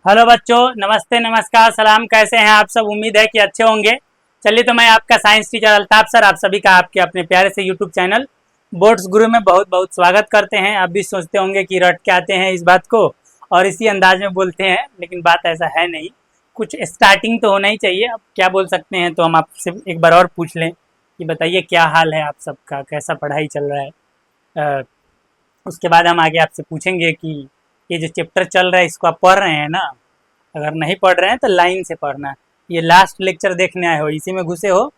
Hello बच्चों, नमस्ते, नमस्कार, सलाम। कैसे हैं आप सब? उम्मीद है कि अच्छे होंगे। चलिए, तो मैं आपका साइंस टीचर अल्ताफ सर आप सभी का आपके अपने प्यारे से यूट्यूब चैनल बोर्ड्स गुरु में बहुत बहुत स्वागत करते हैं। आप भी सोचते होंगे कि रट के आते हैं इस बात को और इसी अंदाज में बोलते हैं, लेकिन बात ऐसा है नहीं। कुछ स्टार्टिंग तो होना ही चाहिए। अब क्या बोल सकते हैं, तो हम आपसे एक बार और पूछ लें कि बताइए क्या हाल है आप सबका, कैसा पढ़ाई चल रहा है। उसके बाद हम आगे आपसे पूछेंगे कि ये जो चैप्टर चल रहा है इसको आप पढ़ रहे हैं ना। अगर नहीं पढ़ रहे हैं तो लाइन से पढ़ना। ये लास्ट लेक्चर देखने आए हो, इसी में घुसे हो।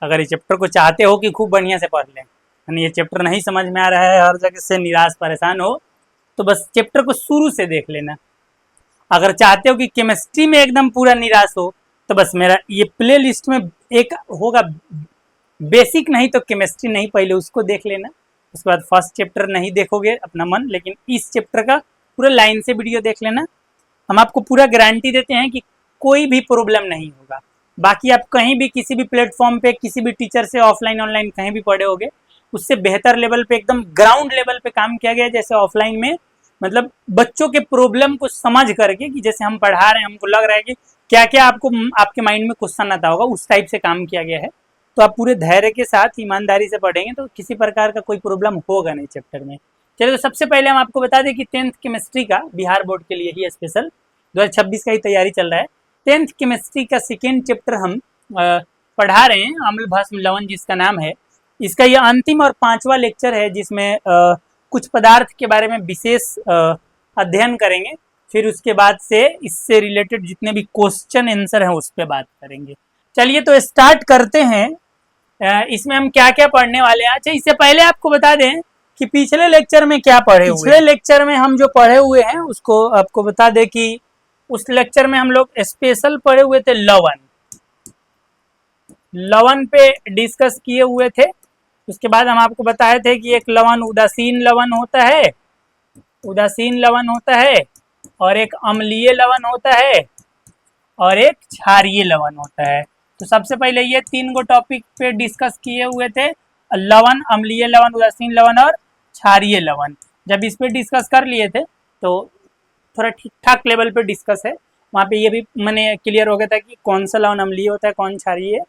अगर ये चैप्टर को चाहते हो कि खूब बढ़िया से पढ़ लें, यानी ये चैप्टर नहीं समझ में आ रहा है, हर जगह से निराश परेशान हो, तो बस चैप्टर को शुरू से देख लेना। अगर चाहते हो कि केमिस्ट्री में एकदम पूरा निराश हो, तो बस मेरा ये प्ले लिस्ट में एक होगा बेसिक, नहीं तो केमिस्ट्री नहीं, पहले उसको देख लेना। उसके बाद फर्स्ट चैप्टर नहीं देखोगे अपना मन, लेकिन इस चैप्टर का पूरा लाइन से वीडियो देख लेना। हम आपको पूरा गारंटी देते हैं कि कोई भी प्रॉब्लम नहीं होगा। बाकी आप कहीं भी किसी भी प्लेटफॉर्म पे किसी भी टीचर से ऑफलाइन ऑनलाइन कहीं भी पढ़े होगे, उससे बेहतर लेवल पे, एकदम ग्राउंड लेवल पे काम किया गया है। जैसे ऑफलाइन में मतलब बच्चों के प्रॉब्लम को समझ करके, कि जैसे हम पढ़ा रहे हैं हमको लग रहा है कि क्या क्या आपको आपके माइंड में क्वेश्चन आता होगा, उस टाइप से काम किया गया है। तो आप पूरे धैर्य के साथ ईमानदारी से पढ़ेंगे तो किसी प्रकार का कोई प्रॉब्लम होगा नहीं चैप्टर में। चलिए, तो सबसे पहले हम आपको बता दें कि 10th केमिस्ट्री का बिहार बोर्ड के लिए ही स्पेशल 2026 का ही तैयारी चल रहा है। 10th केमिस्ट्री का सेकेंड चैप्टर हम पढ़ा रहे हैं, अम्ल भस्म लवण जिसका नाम है। इसका यह अंतिम और 5वां लेक्चर है, जिसमें कुछ पदार्थ के बारे में विशेष अध्ययन करेंगे। फिर उसके बाद से इससे रिलेटेड जितने भी क्वेश्चन आंसर हैं उस पर बात करेंगे। चलिए, तो स्टार्ट करते हैं। इसमें हम क्या क्या पढ़ने वाले हैं। अच्छा, इससे पहले आपको बता दें कि पिछले लेक्चर में क्या पढ़े हुए। पिछले लेक्चर में हम जो पढ़े हुए हैं उसको आपको बता दें कि उस लेक्चर में हम लोग स्पेशल पढ़े हुए थे लवण। लवण पे डिस्कस किए हुए थे। उसके बाद हम आपको बताए थे कि एक लवण उदासीन लवण होता है, उदासीन लवण होता है, और एक अम्लीय लवण होता है, और एक क्षारीय लवण होता है। तो सबसे पहले ये 3 टॉपिक पे डिस्कस किए हुए थे, लवण, अम्लीय लवण, उदासीन लवण और क्षारीय लवण। जब इस पे डिस्कस कर लिए थे तो थोड़ा ठीक ठाक लेवल पे डिस्कस है। वहाँ पे ये भी मैंने क्लियर हो गया था कि कौन सा लवण अम्लीय होता है, कौन क्षारीय,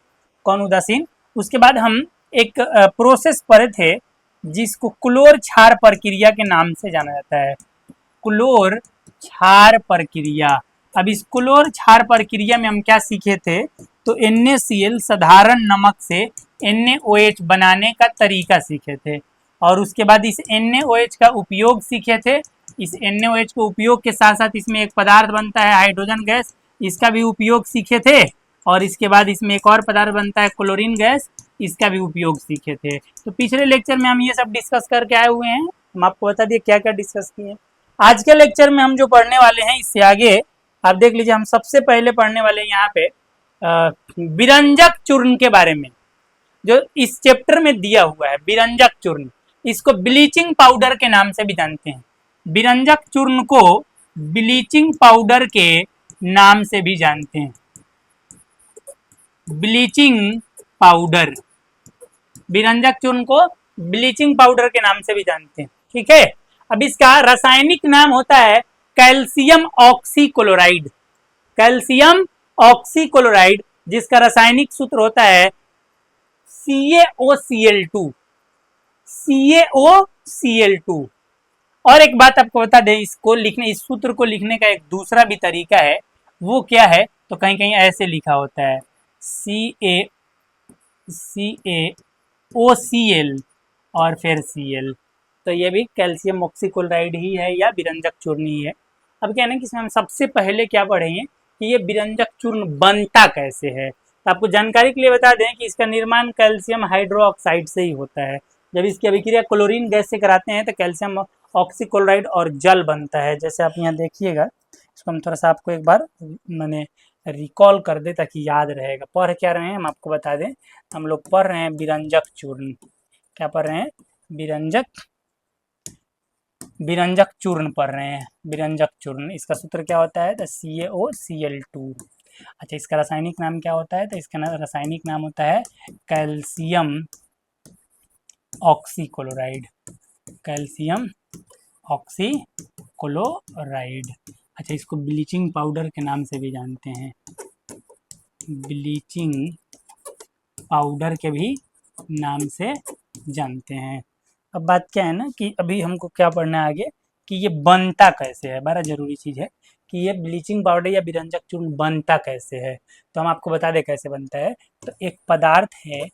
कौन उदासीन। उसके बाद हम एक प्रोसेस पढ़े थे जिसको क्लोर क्षार प्रक्रिया के नाम से जाना जाता है। क्लोर क्षार प्रक्रिया। अब इस क्लोर क्षार प्रक्रिया में हम क्या सीखे थे, तो NaCl साधारण नमक से NaOH बनाने का तरीका सीखे थे। और उसके बाद इस NaOH का उपयोग सीखे थे। इस NaOH के उपयोग के साथ साथ इसमें एक पदार्थ बनता है हाइड्रोजन गैस, इसका भी उपयोग सीखे थे। और इसके बाद इसमें एक और पदार्थ बनता है क्लोरीन गैस, इसका भी उपयोग सीखे थे। तो पिछले लेक्चर में हम ये सब डिस्कस करके आए हुए हैं। हम आपको बता दिए क्या क्या डिस्कस किए। आज के लेक्चर में हम जो पढ़ने वाले हैं इससे आगे आप देख लीजिए। हम सबसे पहले पढ़ने वाले हैं यहाँ पे विरंजक चूर्ण के बारे में, जो इस चैप्टर में दिया हुआ है। विरंजक चूर्ण, इसको ब्लीचिंग पाउडर के नाम से भी जानते हैं। विरंजक चूर्ण को ब्लीचिंग पाउडर के नाम से भी जानते हैं। ब्लीचिंग पाउडर, विरंजक चूर्ण को ब्लीचिंग पाउडर के नाम से भी जानते हैं। ठीक है। अब इसका रासायनिक नाम होता है कैल्शियम ऑक्सीक्लोराइड। कैल्शियम ऑक्सीक्लोराइड, जिसका रासायनिक सूत्र होता है CaOCl2। CaOCl2। और एक बात आपको बता दें, इसको लिखने, इस सूत्र को लिखने का एक दूसरा भी तरीका है। वो क्या है, तो कहीं कहीं ऐसे लिखा होता है CaOCl और फिर Cl। तो ये भी कैल्शियम ऑक्सीक्लोराइड ही है या विरंजक चूर्ण ही है। अब क्या है ना कि इसमें हम सबसे पहले क्या पढ़ेंगे कि ये विरंजक चूर्ण बनता कैसे है। तो आपको जानकारी के लिए बता दें कि इसका निर्माण कैल्शियम हाइड्रोक्साइड से ही होता है। जब इसकी अभिक्रिया क्लोरीन गैस से कराते हैं तो कैल्शियम ऑक्सीक्लोराइड और जल बनता है। जैसे आप यहाँ देखिएगा, इसको हम थोड़ा सा आपको एक बार मैंने रिकॉल कर दे ताकि याद रहेगा। पढ़ क्या रहे हैं हम आपको बता दें। हम लोग पढ़ रहे हैं विरंजक चूर्ण। क्या पढ़ रहे हैं? विरंजक चूर्ण पढ़ रहे हैं। विरंजक चूर्ण, इसका सूत्र क्या होता है? तो CaOCl2। अच्छा, इसका रासायनिक नाम क्या होता है? तो इसका रासायनिक नाम होता है कैल्शियम ऑक्सीक्लोराइड। Calcium oxychloride. अच्छा, इसको ब्लीचिंग पाउडर के नाम से भी जानते हैं, ब्लीचिंग पाउडर के भी नाम से जानते हैं। अब बात क्या है ना कि अभी हमको क्या पढ़ना है आगे कि ये बनता कैसे है, बड़ा ज़रूरी चीज़ है कि ये ब्लीचिंग पाउडर या विरंजक चूर्ण बनता कैसे है। तो हम आपको बता दें कैसे बनता है। तो एक पदार्थ है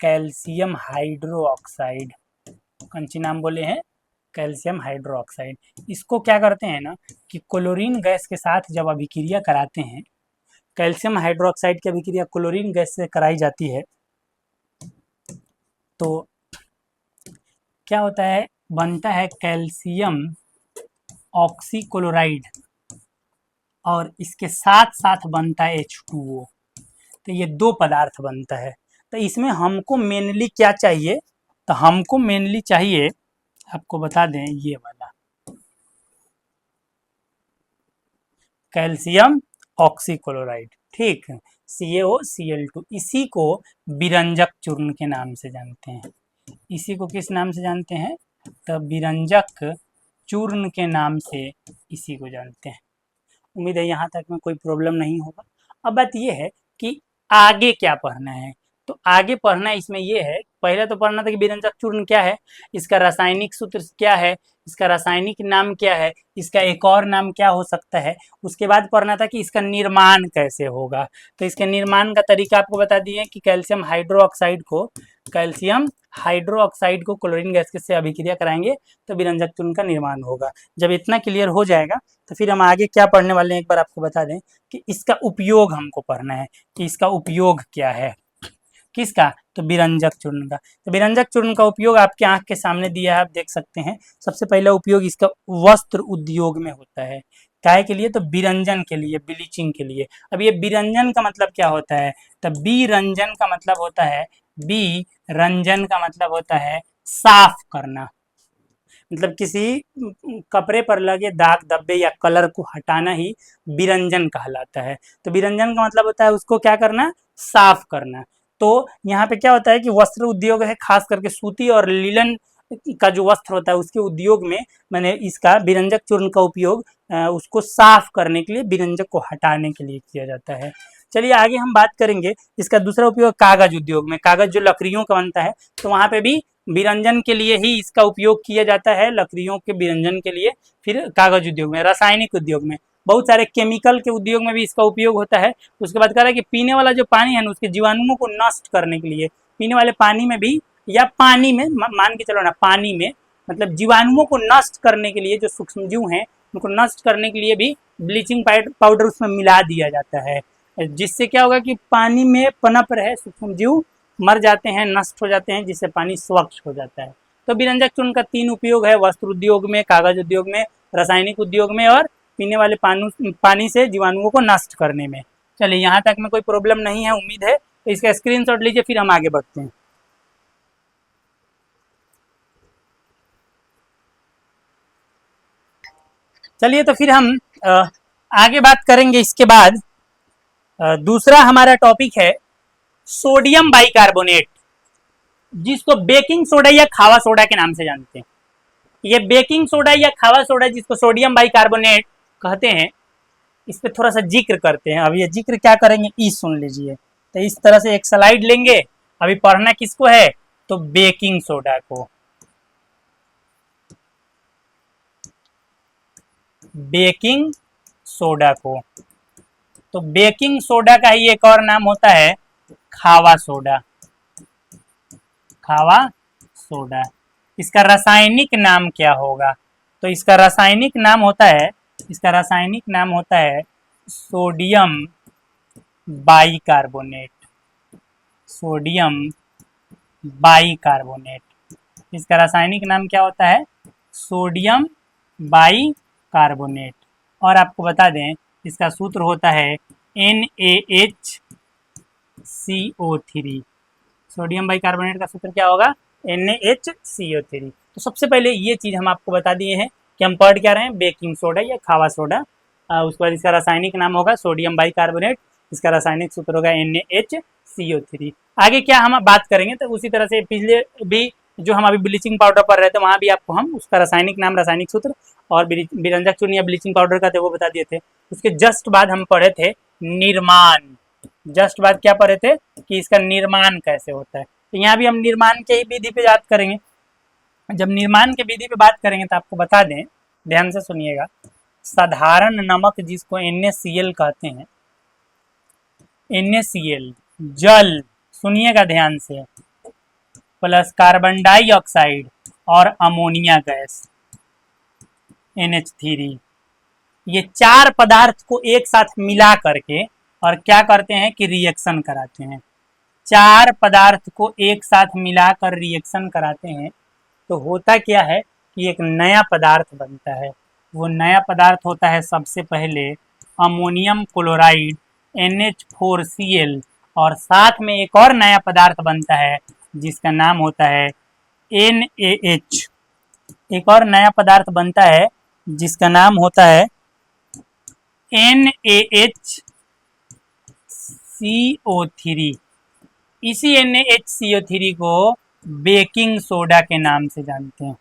कैल्शियम हाइड्रोक्साइड, कौन सी नाम बोले हैं, कैल्शियम हाइड्रोक्साइड। इसको क्या करते हैं ना कि क्लोरीन गैस के साथ जब अभिक्रिया कराते हैं, कैल्शियम हाइड्रोक्साइड की अभिक्रिया क्लोरीन गैस से कराई जाती है तो क्या होता है, बनता है कैल्शियम ऑक्सीक्लोराइड और इसके साथ साथ बनता है H2O। तो ये दो पदार्थ बनता है। तो इसमें हमको मेनली क्या चाहिए, तो हमको मेनली चाहिए, आपको बता दें, ये वाला कैल्शियम ऑक्सीक्लोराइड, ठीक, CaOCl2। इसी को विरंजक चूर्ण के नाम से जानते हैं। इसी को किस नाम से जानते हैं, तो विरंजक चूर्ण के नाम से इसी को जानते हैं। उम्मीद है यहाँ तक में कोई प्रॉब्लम नहीं होगा। अब बात ये है कि आगे क्या पढ़ना है। तो आगे पढ़ना इसमें ये है, पहले तो पढ़ना था कि विरंजक चूर्ण क्या है, इसका रासायनिक सूत्र क्या है, इसका रासायनिक नाम क्या है, इसका एक और नाम क्या हो सकता है। उसके बाद पढ़ना था कि इसका निर्माण कैसे होगा। तो इसके निर्माण का तरीका आपको बता दिए कि कैल्शियम हाइड्रोक्साइड को क्लोरीन गैस से अभिक्रिया कराएंगे तो विरंजक चूर्ण का निर्माण होगा। जब इतना क्लियर हो जाएगा तो फिर हम आगे क्या पढ़ने वाले हैं, एक बार आपको बता दें कि इसका उपयोग हमको पढ़ना है कि इसका उपयोग क्या है, किसका, तो विरंजक चूर्ण का। तो विरंजक चूर्ण का उपयोग आपके आंख के सामने दिया है, आप देख सकते हैं। सबसे पहला उपयोग इसका वस्त्र उद्योग में होता है। काहे के लिए, तो विरंजन के लिए, ब्लीचिंग के लिए। अब ये विरंजन का मतलब क्या होता है, तो विरंजन का मतलब होता है, विरंजन का मतलब होता है साफ करना। मतलब किसी कपड़े पर लगे दाग धब्बे या कलर को हटाना ही विरंजन कहलाता है। तो विरंजन का मतलब होता है उसको क्या करना, साफ करना। तो यहाँ पे क्या होता है कि वस्त्र उद्योग है, खास करके सूती और लिनन का जो वस्त्र होता है उसके उद्योग में मैंने इसका विरंजक चूर्ण का उपयोग उसको साफ करने के लिए, विरंजक को हटाने के लिए किया जाता है। चलिए आगे हम बात करेंगे इसका दूसरा उपयोग कागज उद्योग में। कागज जो लकड़ियों का बनता है तो वहाँ पे भी विरंजन के लिए ही इसका उपयोग किया जाता है, लकड़ियों के विरंजन के लिए। फिर कागज उद्योग में, रासायनिक उद्योग में, बहुत सारे केमिकल के उद्योग में भी इसका उपयोग होता है। उसके बाद कह रहा है कि पीने वाला जो पानी है ना उसके जीवाणुओं को नष्ट करने के लिए, पीने वाले पानी में भी या पानी में मान के चलो ना, पानी में मतलब जीवाणुओं को नष्ट करने के लिए, जो सूक्ष्मजीव हैं उनको नष्ट करने के लिए भी ब्लीचिंग पाउडर उसमें मिला दिया जाता है, जिससे क्या होगा कि पानी में पनप रहे, सूक्ष्मजीव मर जाते हैं, नष्ट हो जाते हैं, जिससे पानी स्वच्छ हो जाता है। तो विरंजक चूर्ण का 3 उपयोग है, वस्त्र उद्योग में, कागज उद्योग में, रासायनिक उद्योग में और पीने वाले पानी से जीवाणुओं को नष्ट करने में। चलिए यहाँ तक में कोई प्रॉब्लम नहीं है, उम्मीद है। तो इसका स्क्रीनशॉट लीजिए, फिर हम आगे बढ़ते हैं। चलिए तो फिर हम आगे बात करेंगे। इसके बाद दूसरा हमारा टॉपिक है सोडियम बाइकार्बोनेट, जिसको बेकिंग सोडा या खावा सोडा के नाम से जानते हैं। ये बेकिंग सोडा या खावा सोडा, जिसको सोडियम बाइकार्बोनेट कहते हैं, इस पे थोड़ा सा जिक्र करते हैं। अब ये जिक्र क्या करेंगे, ई सुन लीजिए। तो इस तरह से एक स्लाइड लेंगे। अभी पढ़ना किसको है, तो बेकिंग सोडा को, बेकिंग सोडा को। तो बेकिंग सोडा का ही एक और नाम होता है खावा सोडा, खावा सोडा। इसका रासायनिक नाम क्या होगा, तो इसका रासायनिक नाम होता है, इसका रासायनिक नाम होता है सोडियम बाइकार्बोनेट, सोडियम बाइकार्बोनेट। इसका रासायनिक नाम क्या होता है, सोडियम बाइकार्बोनेट। और आपको बता दें इसका सूत्र होता है NaHCO3। सोडियम बाइकार्बोनेट का सूत्र क्या होगा, NaHCO3। तो सबसे पहले ये चीज़ हम आपको बता दिए हैं कि हम पढ़ क्या रहे हैं, बेकिंग सोडा या खावा सोडा। उसके बाद इसका रासायनिक नाम होगा सोडियम बाइकार्बोनेट, इसका रासायनिक सूत्र होगा NaHCO3। आगे क्या हम बात करेंगे, तो उसी तरह से पिछले भी जो हम अभी ब्लीचिंग पाउडर पढ़ रहे थे वहाँ भी आपको हम उसका रासायनिक नाम, रासायनिक सूत्र और विरंजक चूर्ण या ब्लीचिंग पाउडर का थे वो बता दिए थे। उसके जस्ट बाद हम पढ़े थे निर्माण। जस्ट बाद क्या पढ़े थे कि इसका निर्माण कैसे होता है। तो यहाँ भी हम निर्माण के ही विधि पे बात करेंगे। जब निर्माण के विधि पे बात करेंगे तो आपको बता दें, ध्यान से सुनिएगा, साधारण नमक जिसको NaCl कहते हैं, NaCl जल, सुनिएगा ध्यान से, प्लस कार्बन डाइऑक्साइड और अमोनिया गैस NH3, ये चार पदार्थ को एक साथ मिला करके और क्या करते हैं कि रिएक्शन कराते हैं। चार पदार्थ को एक साथ मिलाकर रिएक्शन कराते हैं तो होता क्या है कि एक नया पदार्थ बनता है। वो नया पदार्थ होता है सबसे पहले अमोनियम क्लोराइड NH4Cl, और साथ में एक और नया पदार्थ बनता है जिसका नाम होता है NaH। एक और नया पदार्थ बनता है जिसका नाम होता है NaHCO3। इसी NaHCO3 को बेकिंग सोडा के नाम से जानते हैं।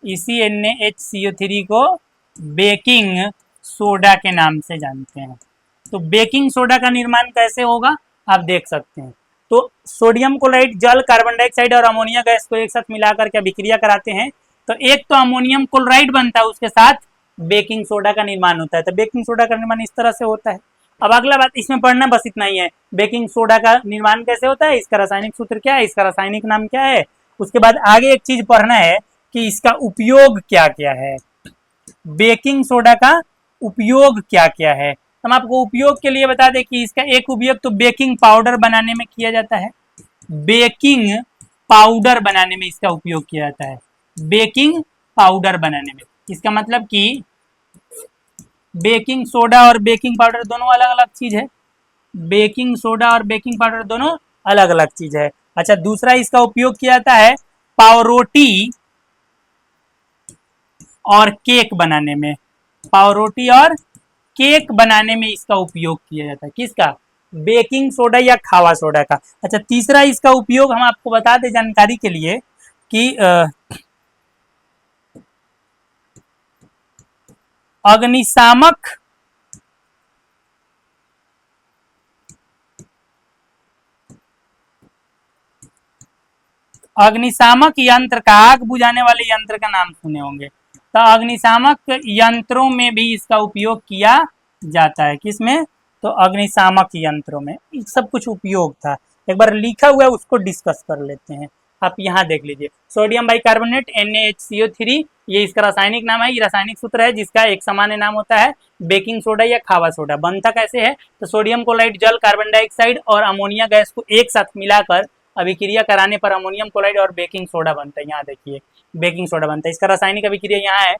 इसी NaHCO3 को बेकिंग सोडा के नाम से जानते हैं। तो बेकिंग सोडा का निर्माण कैसे होगा आप देख सकते हैं। तो सोडियम क्लोराइड जल, कार्बन डाइऑक्साइड और अमोनिया गैस को एक साथ मिलाकर के अभिक्रिया कराते हैं तो एक तो अमोनियम क्लोराइड बनता है, उसके साथ बेकिंग सोडा का निर्माण होता है। तो बेकिंग सोडा का निर्माण इस तरह से होता है। अब अगला बात इसमें पढ़ना बस इतना ही है, बेकिंग सोडा का निर्माण कैसे होता है, इसका रासायनिक सूत्र क्या है, इसका रासायनिक नाम क्या है। उसके बाद आगे एक चीज पढ़ना है कि इसका उपयोग क्या क्या है, बेकिंग सोडा का उपयोग क्या क्या है। हम आपको उपयोग के लिए बता दें कि इसका एक उपयोग तो बेकिंग पाउडर बनाने में किया जाता है। बेकिंग पाउडर बनाने में इसका उपयोग किया जाता है। बेकिंग पाउडर बनाने में, इसका मतलब कि बेकिंग सोडा और बेकिंग पाउडर दोनों अलग अलग चीज है। बेकिंग सोडा और बेकिंग पाउडर दोनों अलग अलग चीज है। अच्छा, दूसरा इसका उपयोग किया जाता है पावरोटी और केक बनाने में। पावरोटी और केक बनाने में इसका उपयोग किया जाता है। किसका, बेकिंग सोडा या खावा सोडा का। अच्छा, तीसरा इसका उपयोग हम आपको बता दें जानकारी के लिए कि अग्निशामक अग्निशामक यंत्र का, आग बुझाने वाले यंत्र का नाम सुने होंगे। तो अग्निशामक यंत्रों में भी इसका उपयोग किया जाता है। किसमें, तो अग्निशामक यंत्रों में सब कुछ उपयोग था। एक बार लिखा हुआ है उसको डिस्कस कर लेते हैं। आप यहाँ देख लीजिए, सोडियम बाइकार्बोनेट NaHCO3, ये इसका रासायनिक नाम है। ये रासायनिक सूत्र है जिसका एक सामान्य नाम होता है बेकिंग सोडा या खावा सोडा। बनता कैसे है, तो सोडियम क्लोराइड जल, कार्बन डाइऑक्साइड और अमोनिया गैस को एक साथ मिलाकर अभिक्रिया कराने पर अमोनियम क्लोराइड और बेकिंग सोडा बनता है। यहाँ देखिए बेकिंग सोडा बनता है। इसका रासायनिक अभिक्रिया यहाँ है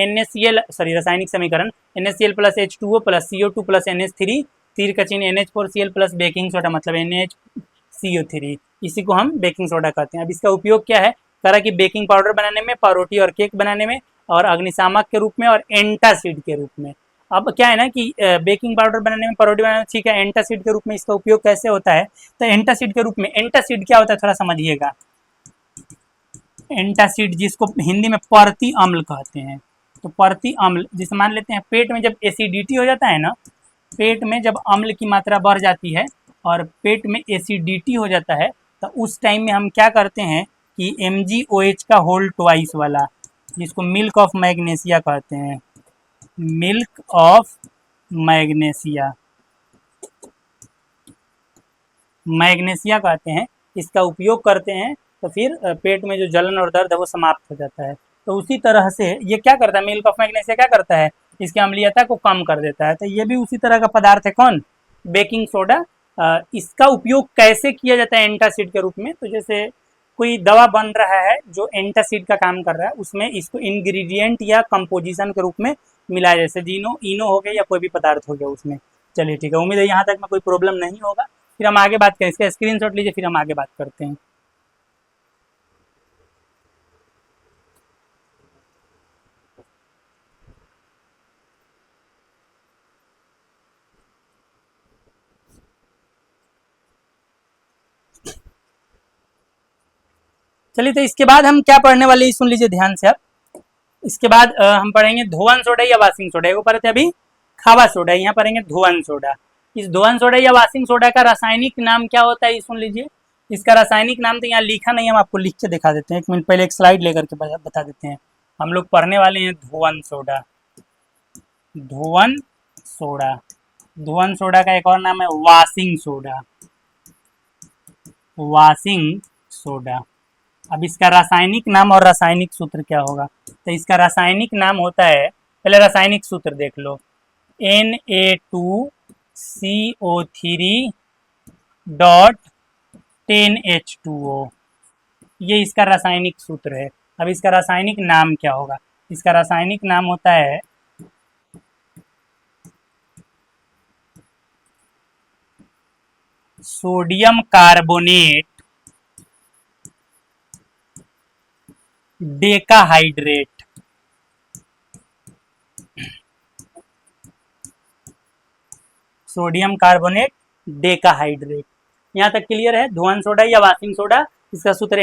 NaCl, सॉरी रासायनिक समीकरण NaCl plus H2O plus CO2 plus NH3, तीर का चिन्ह NH4Cl प्लस बेकिंग सोडा मतलब NaHCO3, इसी को हम बेकिंग सोडा कहते हैं। अब इसका उपयोग क्या है, करा कि बेकिंग पाउडर बनाने में, पावरोटी और केक बनाने में, और अग्निशामक के रूप में और एंटासिड के रूप में। अब क्या है ना कि बेकिंग पाउडर बनाने में, पावरोटी बनाने में, ठीक है, एंटासिड के रूप में इसका उपयोग कैसे होता है, तो एंटासिड के रूप में, एंटासिड क्या होता है थोड़ा समझिएगा। एंटासिड जिसको हिंदी में परती अम्ल कहते हैं। तो परती अम्ल, जिसे मान लेते हैं पेट में जब एसिडिटी हो जाता है ना, पेट में जब अम्ल की मात्रा बढ़ जाती है और पेट में एसिडिटी हो जाता है तो उस टाइम में हम क्या करते हैं कि MgOH का होल ट्वाइस वाला, जिसको मिल्क ऑफ मैग्नेशिया कहते हैं, मिल्क ऑफ मैग्नेशिया, मैग्नेशिया कहते हैं, इसका उपयोग करते हैं तो फिर पेट में जो जलन और दर्द है वो समाप्त हो जाता है। तो उसी तरह से ये क्या करता है, मिल्क ऑफ मैग्नेशिया क्या करता है, इसकी अम्लीयता को कम कर देता है। तो ये भी उसी तरह का पदार्थ है। कौन, बेकिंग सोडा। इसका उपयोग कैसे किया जाता है एंटासिड के रूप में, तो जैसे कोई दवा बन रहा है जो एंटासिड का काम कर रहा है, उसमें इसको इंग्रेडिएंट या कंपोजिशन के रूप में मिलाया, जैसे जीनो इनो हो गया या कोई भी पदार्थ हो गया उसमें। चलिए ठीक है, उम्मीद है यहाँ तक में कोई प्रॉब्लम नहीं होगा। फिर हम आगे बात करें, इसका स्क्रीनशॉट लीजिए, फिर हम आगे बात करते हैं। चलिए, तो इसके बाद हम क्या पढ़ने वाले हैं सुन लीजिए ध्यान से आप। इसके बाद हम पढ़ेंगे धोवन सोडा या वाशिंग सोडा। वो पढ़े थे अभी खावा सोडा, यहाँ पढ़ेंगे धोवन सोडा। इस धोवन सोडा या वाशिंग सोडा का रासायनिक नाम क्या होता है ये सुन लीजिए। इसका रासायनिक नाम तो यहाँ लिखा नहीं, हम आपको लिख के दिखा देते हैं। एक मिनट पहले एक स्लाइड लेकर के बता देते हैं। हम लोग पढ़ने वाले हैं धोवन सोडा। धोवन सोडा, धोवन सोडा का एक और नाम है वाशिंग सोडा। Washing soda. अब इसका रासायनिक नाम और रासायनिक सूत्र क्या होगा? तो इसका रासायनिक नाम होता है, पहले रासायनिक सूत्र देख लो, Na2CO3 डॉट 10H2O। ये इसका रासायनिक सूत्र है। अब इसका रासायनिक नाम क्या होगा? इसका रासायनिक नाम होता है sodium carbonate decahydrate. Sodium carbonate decahydrate. यहाँ तक क्लियर है? धोवन सोडा या वाशिंग सोडा, इसका सूत्र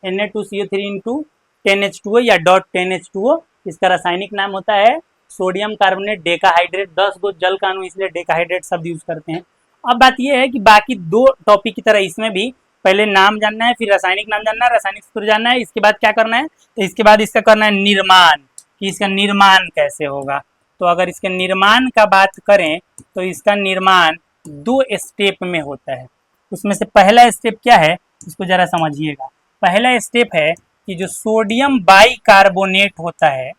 Na2CO3 इंटू 10H2O या डॉट 10H2O। इसका रासायनिक नाम होता है सोडियम कार्बोनेट डेकाहाइड्रेट। 10 गो जल का अणु, इसलिए डेकाहाइड्रेट शब्द यूज करते हैं। अब बात यह है कि बाकी दो टॉपिक की तरह इसमें भी पहले नाम जानना है, फिर रासायनिक नाम जानना है, रासायनिक सूत्र जानना है। इसके बाद क्या करना है? तो इसके बाद इसका करना है निर्माण, कि इसका निर्माण कैसे होगा। तो अगर इसके निर्माण का बात करें तो इसका निर्माण 2 स्टेप में होता है। उसमें से पहला स्टेप क्या है, इसको जरा समझिएगा। पहला स्टेप है कि जो सोडियम बाइकार्बोनेट होता है,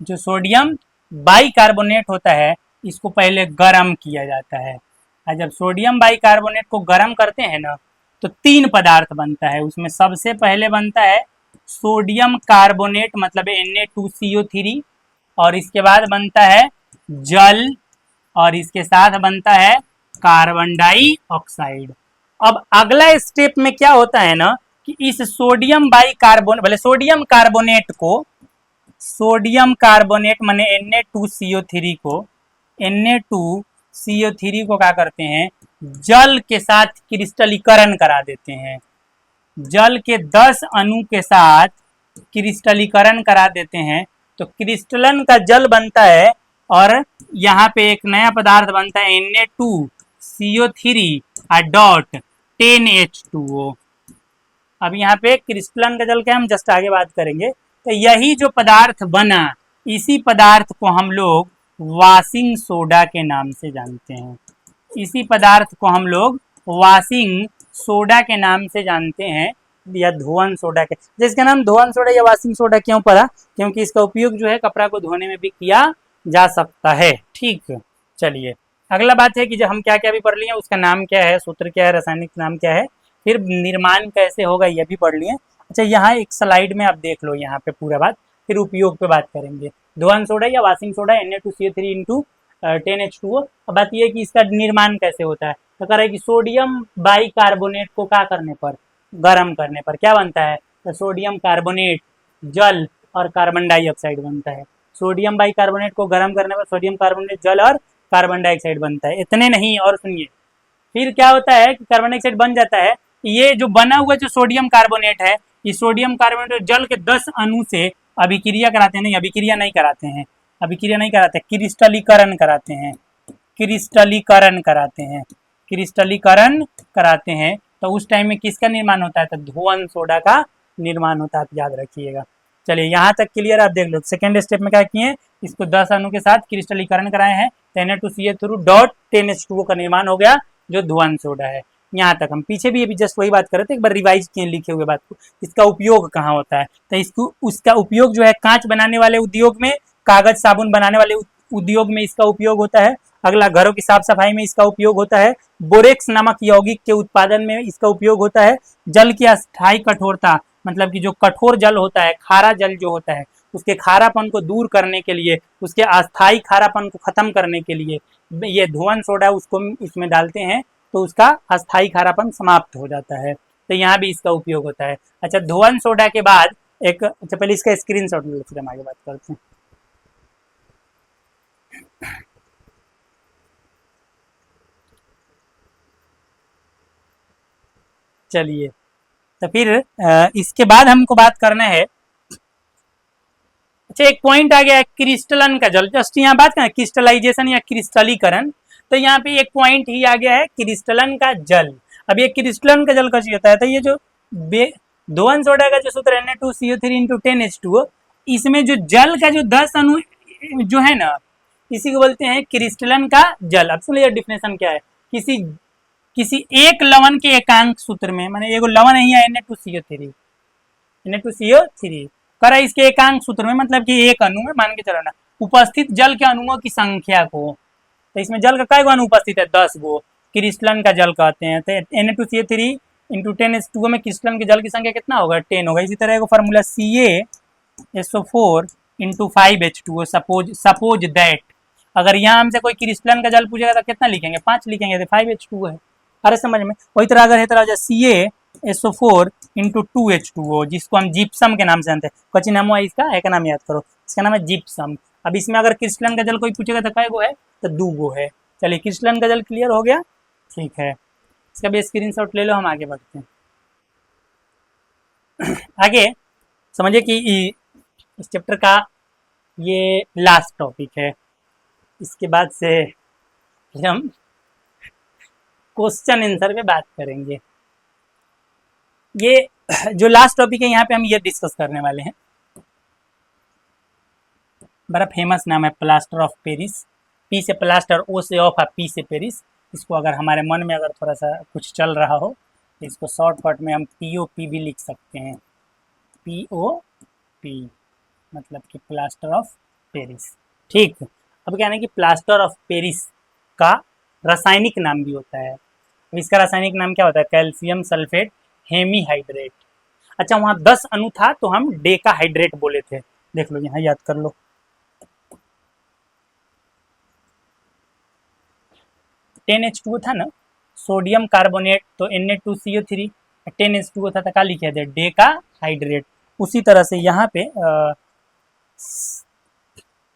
जो सोडियम बाइकार्बोनेट होता है, इसको पहले गर्म किया जाता है। और जब सोडियम बाइकार्बोनेट को गर्म करते हैं ना, तो 3 पदार्थ बनता है। उसमें सबसे पहले बनता है सोडियम कार्बोनेट, मतलब Na2CO3, और इसके बाद बनता है जल, और इसके साथ बनता है कार्बन डाइऑक्साइड। अब अगला स्टेप में क्या होता है ना, कि इस सोडियम बाइकार्बोनेट, भले सोडियम कार्बोनेट को, सोडियम कार्बोनेट माने Na2CO3 को, Na2CO3 को क्या करते हैं, जल के साथ क्रिस्टलीकरण करा देते हैं। जल के 10 अणु के साथ क्रिस्टलीकरण करा देते हैं, तो क्रिस्टलन का जल बनता है, और यहाँ पे एक नया पदार्थ बनता है Na2CO3 डॉट 10H2O। अब यहाँ पे क्रिस्टलन का जल क्या, हम जस्ट आगे बात करेंगे। तो यही जो पदार्थ बना, इसी पदार्थ को हम लोग वाशिंग सोडा के नाम से जानते हैं। इसी पदार्थ को हम लोग वाशिंग सोडा के नाम से जानते हैं, या धोवन सोडा के। जिसका नाम धोवन सोडा या वाशिंग सोडा क्यों पड़ा? क्योंकि इसका उपयोग जो है कपड़ा को धोने में भी किया जा सकता है। ठीक, चलिए अगला बात है कि जो हम क्या क्या भी पढ़ लिए, उसका नाम क्या है, सूत्र क्या है, रासायनिक नाम क्या है, फिर निर्माण कैसे होगा ये भी पढ़ लिए। अच्छा, यहाँ एक स्लाइड में आप देख लो, यहाँ पे पूरा बात, फिर उपयोग पे बात करेंगे। धोवन सोडा या washing soda Na2CO3 into 10H2O। अब बात यह है कि इसका निर्माण कैसे होता है। तो कह रहा है कि सोडियम बाइकार्बोनेट को क्या करने पर, गर्म करने पर क्या बनता है, तो सोडियम कार्बोनेट, जल और कार्बन डाइऑक्साइड बनता है। सोडियम बाइकार्बोनेट को गर्म करने पर सोडियम कार्बोनेट, जल और कार्बन डाइऑक्साइड बनता है। इतने नहीं, और सुनिए, फिर क्या होता है कि कार्बन डाइऑक्साइड बन जाता है। ये जो बना हुआ जो सोडियम कार्बोनेट है, इस सोडियम कार्बोनेट जल के 10 अणु से अभिक्रिया कराते हैं, नहीं अभिक्रिया नहीं कराते हैं, अभिक्रिया नहीं कराते, क्रिस्टलीकरण कराते हैं, क्रिस्टलीकरण कराते हैं, क्रिस्टलीकरण कराते हैं। तो उस टाइम में किसका निर्माण होता है, तो धोवन सोडा का निर्माण होता है, आप याद रखिएगा। चलिए यहाँ तक क्लियर, आप देख लो। सेकेंड स्टेप में क्या किए, इसको 10 अणु के साथ क्रिस्टलीकरण कराए हैं, Na2CO3 डॉट 10H2O का निर्माण हो गया, जो धोवन सोडा है। यहाँ तक हम पीछे भी अभी जस्ट वही बात कर रहे थे, एक बार रिवाइज किए लिखे हुए बात को। इसका उपयोग कहाँ होता है, तो इसको, उसका उपयोग जो है कांच बनाने वाले उद्योग में, कागज साबुन बनाने वाले उद्योग में इसका उपयोग होता है। अगला, घरों की साफ सफाई में इसका उपयोग होता है। बोरेक्स नामक यौगिक के उत्पादन में इसका उपयोग होता है। जल की अस्थायी कठोरता, मतलब कि जो कठोर जल होता है, खारा जल जो होता है, उसके खारापन को दूर करने के लिए, उसके अस्थायी खारापन को खत्म करने के लिए ये धोवन सोडा उसको इसमें डालते हैं, तो उसका अस्थायी खारापन समाप्त हो जाता है। तो यहाँ भी इसका उपयोग होता है। अच्छा, धोवन सोडा के बाद एक, अच्छा पहले इसका स्क्रीनशॉट ले लो, फिर हम आगे बात करते हैं। चलिए, तो फिर इसके बाद हमको बात करना है, अच्छा एक पॉइंट आ गया है क्रिस्टलन का जल, जस्ट यहाँ बात करें क्रिस्टलाइजेशन या क्रिस्टलीकरण, तो यहाँ पे एक पॉइंट ही आ गया है क्रिस्टलन का जल। अब ये क्रिस्टलन का जल कैसे होता है, तो ये जो दोहन सोडा का जो सूत्र Na2CO3 इंटू 10H2O, इसमें जो जल का जो 10 अणु जो है ना, इसी को बोलते हैं क्रिस्टलन का जल। अब सुन लीजिए डिफिनेशन क्या है, किसी एक लवण के एकांक सूत्र में, माने एगो लवण है Na2CO3 करा, इसके एकांक सूत्र में मतलब कि एक अणु में मान के चलो ना उपस्थित जल के अणुओं की संख्या को, तो इसमें जल का कई गो अणु उपस्थित है, 10 गो, क्रिस्टलन का जल कहते हैं। तो Na2CO3 इंटू 10H2O में क्रिस्टलन के जल की संख्या कितना होगा, 10 होगा। इसी तरह का formula CaSO4 into 5H2O, suppose that, अगर यहाँ हमसे कोई क्रिस्टलन का जल पूछेगा तो कितना लिखेंगे, 5 लिखेंगे, तो 5H2O है। अरे समझ में, वही तरह अगर है तरह CaSO4 इंटू 2H2O, जिसको हम जिप्सम के नाम से जानते हैं, कच्ची नाम है इसका, है का नाम याद करो, इसका नाम है जिप्सम। अब इसमें अगर क्रिस्टलन का जल कोई पूछेगा तो कै गो है, तो 2 गो है। चलिए क्रिस्टलन का जल क्लियर हो गया, ठीक है, इसका भी स्क्रीनशॉट ले लो, हम आगे बढ़ते हैं। आगे समझिए कि इस चैप्टर का ये लास्ट टॉपिक है, इसके बाद से हम क्वेश्चन आंसर पे बात करेंगे। ये जो लास्ट टॉपिक है यहाँ पे हम ये डिस्कस करने वाले हैं, बड़ा फेमस नाम है प्लास्टर ऑफ पेरिस, पी से प्लास्टर, ओ से ऑफ, पी से पेरिस। इसको अगर हमारे मन में अगर थोड़ा सा कुछ चल रहा हो तो इसको शॉर्टकट में हम POP भी लिख सकते हैं, POP मतलब कि प्लास्टर ऑफ पेरिस, ठीक। अब क्या है कि प्लास्टर ऑफ पेरिस का रासायनिक नाम भी होता है। अब इसका रासायनिक नाम क्या होता है, कैल्शियम सल्फेट हेमीहाइड्रेट। अच्छा वहाँ 10 अणु था तो हम डेकाहाइड्रेट बोले थे, देख लो यहाँ याद कर लो। 10H2O था ना, सोडियम कार्बोनेट, तो Na2CO3, 10H2O था तो क्या लिखे थे, डेकाहाइड्रेट। उसी तरह से यहाँ पे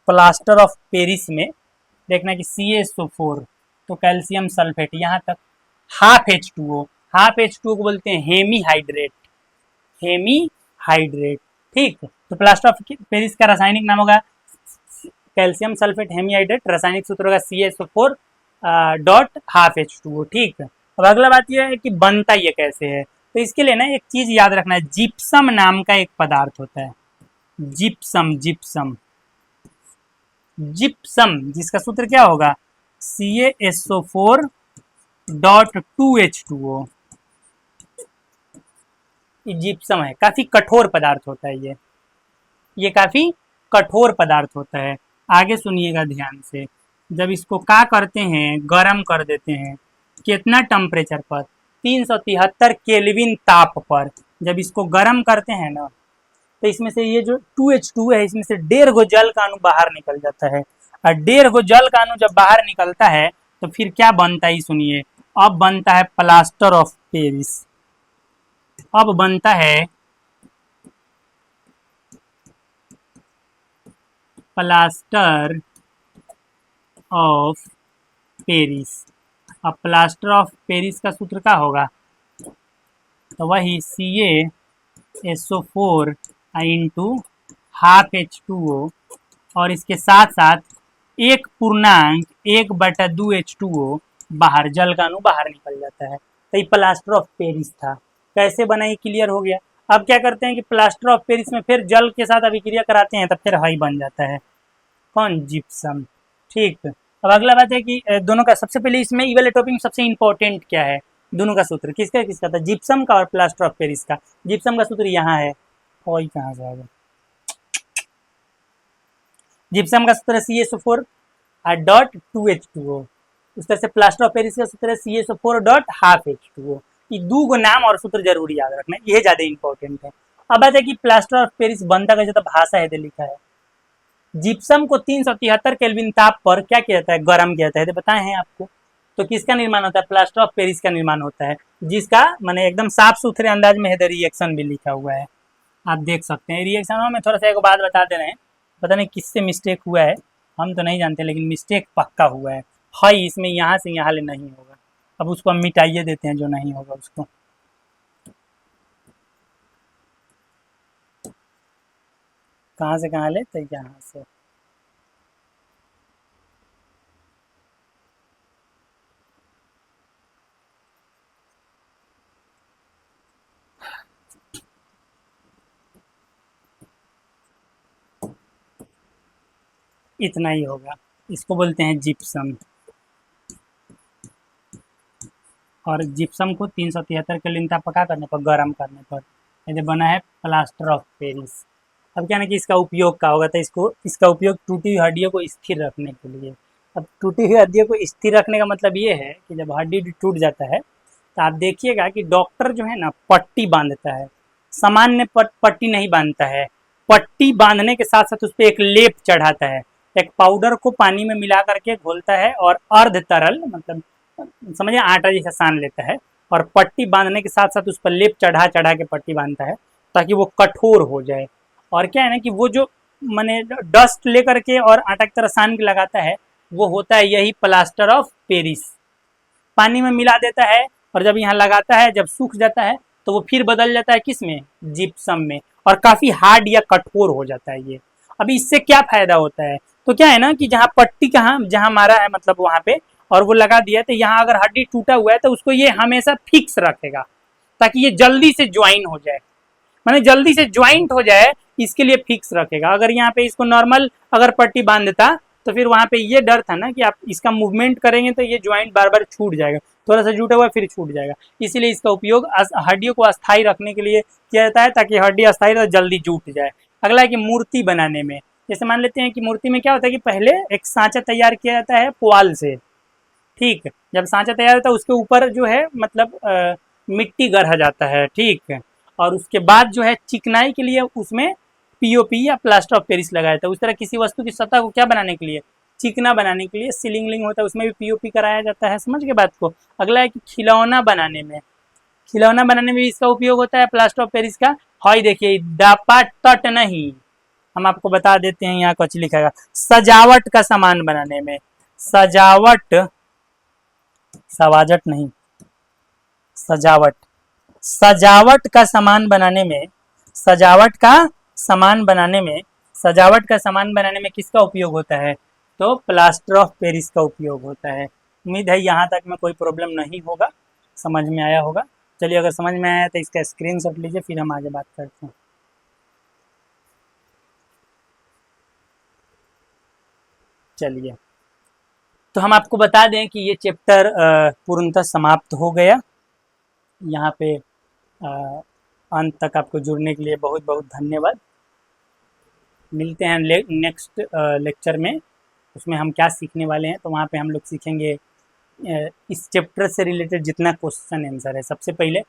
प्लास्टर ऑफ पेरिस में देखना कि CaSO4 तो कैल्शियम सल्फेट, यहाँ तक हाफ H2O को बोलते हैं हेमीहाइड्रेट, ठीक। तो प्लास्टर ऑफ पेरिस का रासायनिक नाम होगा कैल्शियम सल्फेट हेमीहाइड्रेट, रासायनिक सूत्र होगा CaSO4 डॉट हाफ H2O, ठीक। अब अगला बात यह है कि बनता ये कैसे है, तो इसके लिए ना एक चीज याद रखना है, जिप्सम नाम का एक पदार्थ होता है, जिप्सम जिसका सूत्र क्या होगा, CaSO4 डॉट 2H2O, जिप्सम है, काफी कठोर पदार्थ होता है ये काफी कठोर पदार्थ होता है। आगे सुनिएगा ध्यान से, जब इसको क्या करते हैं, गर्म कर देते हैं, कितना टेम्परेचर पर, 373 केल्विन ताप पर जब इसको गर्म करते हैं ना, तो इसमें से ये जो 2H2 है, इसमें से 1.5 गो जल का अणु बाहर निकल जाता है, और 1.5 गो जल का अणु जब बाहर निकलता है तो फिर क्या बनता है सुनिए, अब बनता है प्लास्टर ऑफ पेरिस। अब बनता है प्लास्टर ऑफ पेरिस। अब प्लास्टर ऑफ पेरिस का सूत्र क्या होगा, तो वही CaSO4 इंटू हाफ H2O, और इसके साथ साथ 1/2H2O बाहर, जल का अणु बाहर निकल जाता है, तो ये प्लास्टर ऑफ पेरिस था। कैसे बना ये क्लियर हो गया। अब क्या करते हैं कि प्लास्टर ऑफ पेरिस में फिर जल के साथ अभिक्रिया कराते हैं, तब फिर हाई बन जाता है, कौन, जिप्सम, ठीक। अब अगला बात है कि दोनों का सबसे पहले इसमें ई वाले टॉपिक में सबसे इंपॉर्टेंट क्या है, दोनों का सूत्र किसका था, जिप्सम का और प्लास्टर ऑफ पेरिस का। जिप्सम का सूत्र यहाँ है, और कहाँ से आएगा, जिप्सम का सूत्र है CaSO4 डॉट 2H2O, उस तरह से प्लास्टर ऑफ पेरिस का सूत्र है CaSO4 डॉट हाफ H2O। ये 2 गो नाम और सूत्र जरूर याद रखना, ये ज्यादा इंपॉर्टेंट है। अब बात है कि प्लास्टर ऑफ पेरिस बनता कैसे, तो भाषा है लिखा है, जिप्सम को 373 केल्विन ताप पर क्या किया जाता है, गर्म किया जाता है, तो बताए हैं आपको। तो किसका निर्माण होता है, प्लास्टर ऑफ पेरिस का निर्माण होता है, जिसका मैंने एकदम साफ सुथरे अंदाज में है रिएक्शन भी लिखा हुआ है, आप देख सकते हैं। रिएक्शन में थोड़ा सा एक बात बता दे रहे हैं, पता नहीं किससे मिस्टेक हुआ है, हम तो नहीं जानते, लेकिन मिस्टेक पक्का हुआ है, हाई इसमें यहाँ से यहाँ ले नहीं होगा। अब उसको हम मिटाइए देते हैं जो नहीं होगा उसको। कहाँ से कहाँ ले, तो यहाँ से। इतना ही होगा। इसको बोलते हैं जिप्सम। और जिप्सम को 373 केल्विन तापका करने पर, गर्म करने पर ये बना है प्लास्टर ऑफ पेरिस। अब क्या ना कि इसका उपयोग क्या होगा, तो इसका उपयोग टूटी हुई हड्डियों को स्थिर रखने के लिए। अब टूटी हुई हड्डियों को स्थिर रखने का मतलब ये है कि जब हड्डी टूट जाता है तो आप देखिएगा कि डॉक्टर जो है ना पट्टी बांधता है, सामान्य पट्टी नहीं बांधता है। पट्टी बांधने के साथ साथ उस पर एक लेप चढ़ाता है, एक पाउडर को पानी में मिला करके घोलता है और अर्ध तरल मतलब समझिए आटा जैसा सान लेता है, और पट्टी बांधने के साथ साथ उस पर लेप चढ़ा चढ़ा के पट्टी बांधता है ताकि वो कठोर हो जाए। और क्या है ना कि वो जो मैंने डस्ट लेकर के और आटा की तरह सान के लगाता है, वो होता है यही प्लास्टर ऑफ पेरिस। पानी में मिला देता है और जब यहाँ लगाता है, जब सूख जाता है तो वो फिर बदल जाता है किस में, जिप्सम में, और काफी हार्ड या कठोर हो जाता है ये। अभी इससे क्या फायदा होता है, तो क्या है ना कि जहाँ पट्टी कहाँ जहाँ मारा है मतलब वहां पे और वो लगा दिया, तो यहाँ अगर हड्डी टूटा हुआ है तो उसको ये हमेशा फिक्स रखेगा ताकि ये जल्दी से ज्वाइन हो जाए, माने जल्दी से ज्वाइंट हो जाए, इसके लिए फिक्स रखेगा। अगर यहाँ पे इसको नॉर्मल अगर पट्टी बांध देता तो फिर वहां पे ये डर था ना कि आप इसका मूवमेंट करेंगे तो ये ज्वाइंट बार बार छूट जाएगा, थोड़ा सा जुटा हुआ फिर छूट जाएगा। इसीलिए इसका उपयोग हड्डियों को अस्थायी रखने के लिए किया जाता है ताकि हड्डी अस्थायी तो जल्दी जुट जाए। अगला है कि मूर्ति बनाने में, जैसे मान लेते हैं कि मूर्ति में क्या होता है कि पहले एक सांचा तैयार किया जाता है पुआल से, ठीक। जब सांचा तैयार होता है उसके ऊपर जो है मतलब मिट्टी गढ़ा जाता है, ठीक। और उसके बाद जो है चिकनाई के लिए उसमें पीओपी या प्लास्टर ऑफ पेरिस लगाया जाता है। उस तरह किसी वस्तु की सतह को क्या बनाने के लिए, चिकना बनाने के लिए सीलिंग होता है, उसमें भी पीओपी कराया जाता है। समझ के बात को। अगला है कि खिलौना बनाने में, खिलौना बनाने में भी इसका उपयोग होता है प्लास्टर ऑफ पेरिस का। हाई देखिए डापा तट नहीं, हम आपको बता देते हैं यहाँ कुछ लिखा है सजावट का सामान बनाने में, सजावट सवाजट नहीं सजावट, सजावट का सामान बनाने में, सजावट का सामान बनाने में, सजावट का सामान बनाने में किसका उपयोग होता है, तो प्लास्टर ऑफ पेरिस का उपयोग होता है। उम्मीद है यहाँ तक में कोई प्रॉब्लम नहीं होगा, समझ में आया होगा। चलिए अगर समझ में आया तो इसका स्क्रीनशॉट लीजिए, फिर हम आगे बात करते हैं। चलिए तो हम आपको बता दें कि ये चैप्टर पूर्णतः समाप्त हो गया। यहाँ पे अंत तक आपको जुड़ने के लिए बहुत बहुत धन्यवाद। मिलते हैं नेक्स्ट लेक्चर में, उसमें हम क्या सीखने वाले हैं। तो वहाँ पे हम लोग सीखेंगे इस चैप्टर से रिलेटेड जितना क्वेश्चन आंसर है। सबसे पहले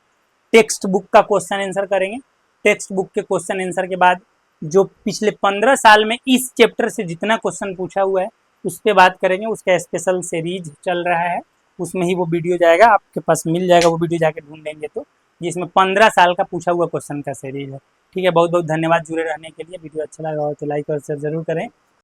टेक्स्ट बुक का क्वेश्चन आंसर करेंगे। टेक्स्ट बुक के क्वेश्चन आंसर के बाद जो पिछले 15 साल में इस चैप्टर से जितना क्वेश्चन पूछा हुआ है उस पर बात करेंगे। उसका स्पेशल सीरीज चल रहा है, उसमें ही वो वीडियो जाएगा, आपके पास मिल जाएगा, वो वीडियो जाके ढूंढेंगे तो, जिसमें 15 साल का पूछा हुआ क्वेश्चन का सीरीज है। ठीक है, बहुत बहुत धन्यवाद जुड़े रहने के लिए। वीडियो अच्छा लगा हो तो लाइक और शेयर जरूर करें।